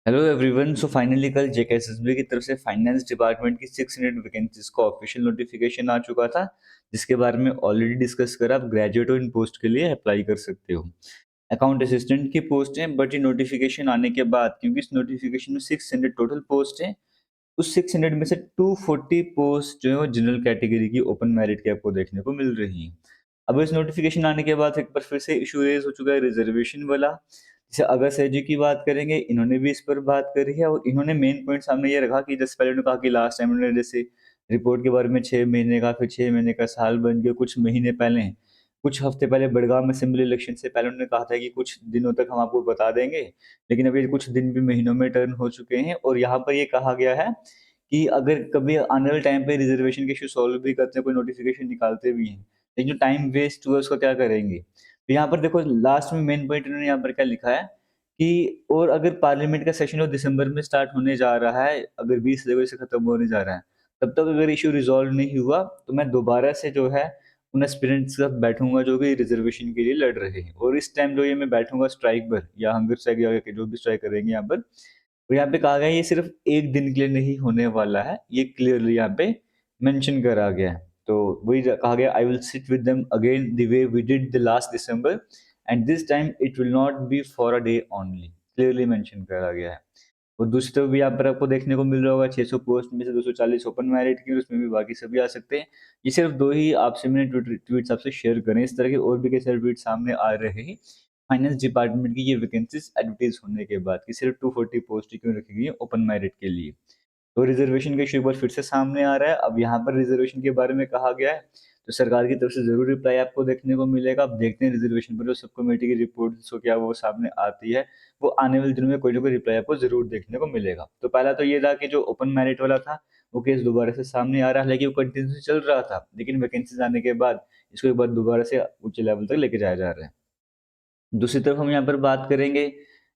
Hello everyone. So finally कल JKSSB की तरफ से फाइनेंस डिपार्टमेंट की 600 वैकेंसीज का ऑफिशियल नोटिफिकेशन आ चुका था, जिसके बारे में ऑलरेडी डिस्कस करा। आप ग्रेजुएट हो, इन पोस्ट के लिए अप्लाई कर सकते हो। अकाउंट असिस्टेंट की पोस्ट है, बट ये नोटिफिकेशन आने के बाद, क्योंकि इस नोटिफिकेशन में 600 टोटल पोस्ट है, उस 600 में से 240 पोस्ट जो है वो जनरल कैटेगरी की ओपन मेरिट की आपको देखने को मिल रही हैं। अब इस नोटिफिकेशन आने के बाद एक बार फिर से इशू रेज हो चुका है रिजर्वेशन वाला। जैसे अगर सर जी की बात करेंगे, इन्होंने भी इस पर बात करी है और इन्होंने मेन पॉइंट सामने ये रखा कि जैसे पहले उन्होंने कहा कि लास्ट टाइम उन्होंने जैसे रिपोर्ट के बारे में 6 महीने का, फिर 6 महीने का साल बन गया कुछ महीने पहले, कुछ हफ्ते पहले बड़गांव असेंबली इलेक्शन से पहले उन्होंने कहा था कि कुछ दिनों तक हम आपको बता देंगे, लेकिन अभी कुछ दिन भी महीनों में टर्न हो चुके हैं और यहाँ पर ये कहा गया है कि अगर कभी आने वाले टाइम पे रिजर्वेशन के इश्यू सॉल्व भी करते हैं, कोई नोटिफिकेशन निकालते भी हैं, लेकिन जो टाइम वेस्ट हुआ उसका क्या करेंगे? तो यहाँ पर देखो लास्ट में मेन पॉइंट इन्होंने यहाँ पर क्या लिखा है कि और अगर पार्लियामेंट का सेशन हो दिसंबर में स्टार्ट होने जा रहा है, अगर 20 जनवरी से खत्म होने जा रहा है, तब तक अगर इश्यू रिजॉल्व नहीं हुआ तो मैं दोबारा से जो है उन एस्पिरेंट्स के साथ बैठूंगा जो भी रिजर्वेशन के लिए लड़ रहे हैं, और इस टाइम जो ये मैं बैठूंगा स्ट्राइक पर या हंगर स्ट्राइक या जो भी स्ट्राइक करेंगे यहाँ पर, तो यहाँ पे कहा गया है ये सिर्फ एक दिन के लिए नहीं होने वाला है, ये क्लियरली यहाँ पे मेंशन करा गया है। तो वही कहा गया, I will sit with them again the way we did the last December and this time it will not be for a day only, clearly mention करा गया है। और दूसरी तरफ भी यहाँ पर आपको देखने को मिल रहा होगा 600 पोस्ट में से 240 ओपन मेरिट की, और उसमें भी बाकी सभी आ सकते हैं। ये सिर्फ दो ही आपसे मैंने ट्वीट्स आपसे शेयर करें, इस तरह के और भी कई सारे ट्वीट सामने आ रहे हैं फाइनेंस डिपार्टमेंट की ये वैकेंसीज एडवर्टाइज होने के बाद कि सिर्फ 240 पोस्ट ही क्यों रखी गई है ओपन मेरिट के लिए। तो रिजर्वेशन का इशू एक बार फिर से सामने आ रहा है। अब यहाँ पर रिजर्वेशन के बारे में कहा गया है, तो सरकार की तरफ से जरूर रिप्लाई आपको देखने को मिलेगा। अब देखते हैं रिजर्वेशन पर जो सब कमेटी की रिपोर्ट सो क्या वो सामने आती है, वो आने वाले दिनों में कोई ना कोई रिप्लाई आपको जरूर देखने को मिलेगा। तो पहला तो ये था कि जो ओपन मेरिट वाला था वो केस दोबारा से सामने आ रहा है, हालांकि वो कंटिन्यू चल रहा था, लेकिन वैकेंसीज आने के बाद इसको एक बार दोबारा से ऊंचे लेवल तक लेके जाया जा रहा है। दूसरी तरफ हम यहाँ पर बात करेंगे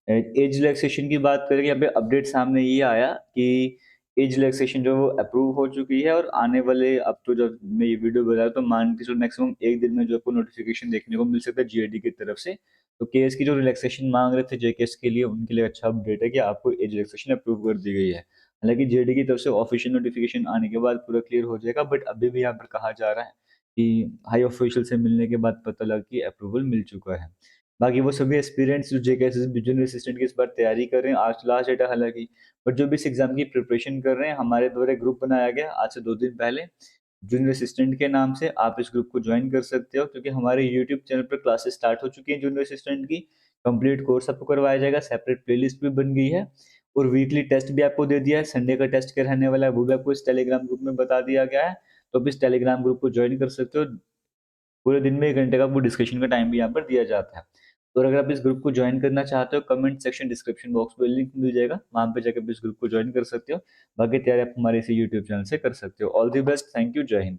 एज रिलैक्सेशन की बात करेंगे। यहाँ पे अपडेट सामने ये आया कि एज रिलैक्सेशन जो है वो अप्रूव हो चुकी है, और आने वाले, अब तो जब मैं ये वीडियो बना रहा हूं, तो मान के चलो मैक्सिमम एक दिन में जो आपको नोटिफिकेशन देखने को मिल सकता है जीएडी की तरफ से। तो केस की जो रिलैक्सेशन मांग रहे थे जेकेएस के लिए, उनके लिए अच्छा अपडेट है कि आपको एज रिलैक्सेशन अप्रूव कर दी गई है। हालांकि जेडी की तरफ से ऑफिशियल नोटिफिकेशन आने के बाद पूरा क्लियर हो जाएगा, बट अभी भी यहाँ पर कहा जा रहा है कि हाई ऑफिशियल से मिलने के बाद पता लगा कि अप्रूवल मिल चुका है। बाकी वो सभी एस्पिरेंट्स जो जेकेएसएस जूनियर असिस्टेंट की इस बार तैयारी कर रहे हैं, आज लास्ट डेट है हालांकि, बट जो भी इस एग्जाम की प्रिपरेशन कर रहे हैं, हमारे द्वारा एक ग्रुप बनाया गया आज से 2 दिन पहले जूनियर असिस्टेंट के नाम से। आप इस ग्रुप को ज्वाइन कर सकते हो, क्योंकि हमारे यूट्यूब चैनल पर क्लासेस स्टार्ट हो चुकी हैं जूनियर असिस्टेंट की। कंप्लीट कोर्स आपको करवाया जाएगा, सेपरेट प्लेलिस्ट भी बन गई है, और वीकली टेस्ट भी आपको दे दिया है। संडे का टेस्ट क्या रहने वाला है वो भी आपको इस टेलीग्राम ग्रुप में बता दिया गया है। तो आप इस टेलीग्राम ग्रुप को ज्वाइन कर सकते हो। पूरे दिन में 1 घंटे का आपको डिस्कशन का टाइम भी यहाँ पर दिया जाता है। और अगर आप इस ग्रुप को ज्वाइन करना चाहते हो, कमेंट सेक्शन डिस्क्रिप्शन बॉक्स में लिंक मिल जाएगा, वहाँ पे जाकर आप इस ग्रुप को ज्वाइन कर सकते हो। बाकी तैयारी आप हमारे इसी यूट्यूब चैनल से कर सकते हो। All the best, thank you, जय हिंद।